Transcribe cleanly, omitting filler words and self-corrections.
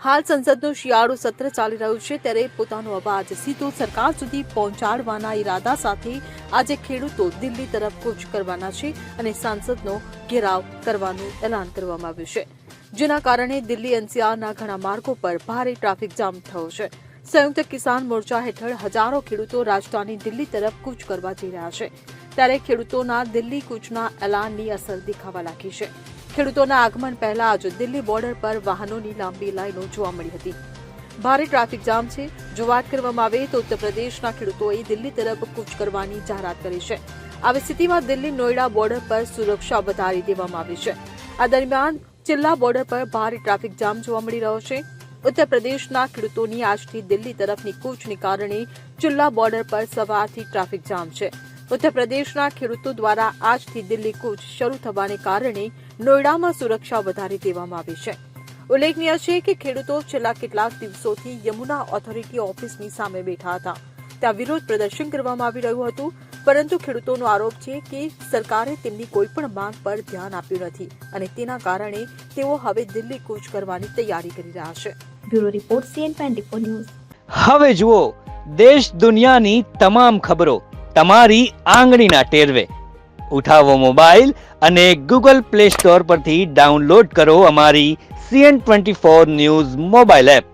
હાલ સંસદનું શિયાળુ સત્ર ચાલી રહ્યું છે ત્યારે પોતાનો અવાજ સીધો સરકાર સુધી પહોંચાડવાના ઈરાદા સાથે આજે ખેડૂતો દિલ્હી તરફ કૂચ કરવાના છે અને સાંસદનો ઘેરાવ કરવાનું એલાન કરવામાં આવ્યું છે, જેના કારણે દિલ્હી એનસીઆરના ઘણા માર્ગો પર ભારે ટ્રાફિક જામ થયો છે। સંયુક્ત કિસાન મોરચા હેઠળ હજારો ખેડૂતો રાજધાની દિલ્હી તરફ કૂચ કરવા જઈ રહ્યા છે, ત્યારે ખેડૂતોના દિલ્હી કૂચના એલાનની અસર દેખાવા લાગી છે। ખેડૂતોના આગમન પહેલા જ દિલ્હી બોર્ડર પર વાહનોની લાંબી લાઈનો જોવા મળી હતી। ભારે ટ્રાફિક જામ છે। જો વાત કરવામાં આવે તો ઉત્તર પ્રદેશના ખેડૂતોએ દિલ્હી તરફ કૂચ કરવાની જાહેરાત કરી છે। આવી સ્થિતિમાં દિલ્હી નોઈડા બોર્ડર પર સુરક્ષા વધારી દેવામાં આવી છે। આ દરમિયાન ચિલ્લા બોર્ડર પર ભારે ટ્રાફિક જામ જોવા મળી રહ્યો છે। ઉત્તર પ્રદેશના ખેડૂતોની આજથી દિલ્હી તરફની કૂચને કારણે ચિલ્લા બોર્ડર પર સવારથી ટ્રાફિક જામ છે। ઉત્તર પ્રદેશના ખેડૂતો દ્વારા આજથી દિલ્હી કૂચ શરૂ થવાને કારણે નોઈડામાં સુરક્ષા વધારી દેવામાં આવી છે। ઉલ્લેખનીય છે કે ખેડૂતો છેલ્લા કેટલાક દિવસોથી યમુના ઓથોરિટી ઓફિસની સામે બેઠા હતા। ત્યાં વિરોધ પ્રદર્શન કરવામાં આવી રહ્યું હતું, પરંતુ ખેડૂતોનો આરોપ છે કે સરકારે તેમની કોઈપણ માંગ પર ધ્યાન આપ્યું નથી અને તેના કારણે તેઓ હવે દિલ્હી કૂચ કરવાની તૈયારી કરી રહ્યા છે। Bureau report CN24 news. હવે જુઓ દેશ દુનિયાની તમામ ખબરો તમારી આંગળીના ટેરવે। ઉઠાવો મોબાઈલ અને Google Play Store પરથી ડાઉનલોડ કરો અમારી CN24 ન્યૂઝ મોબાઈલ એપ।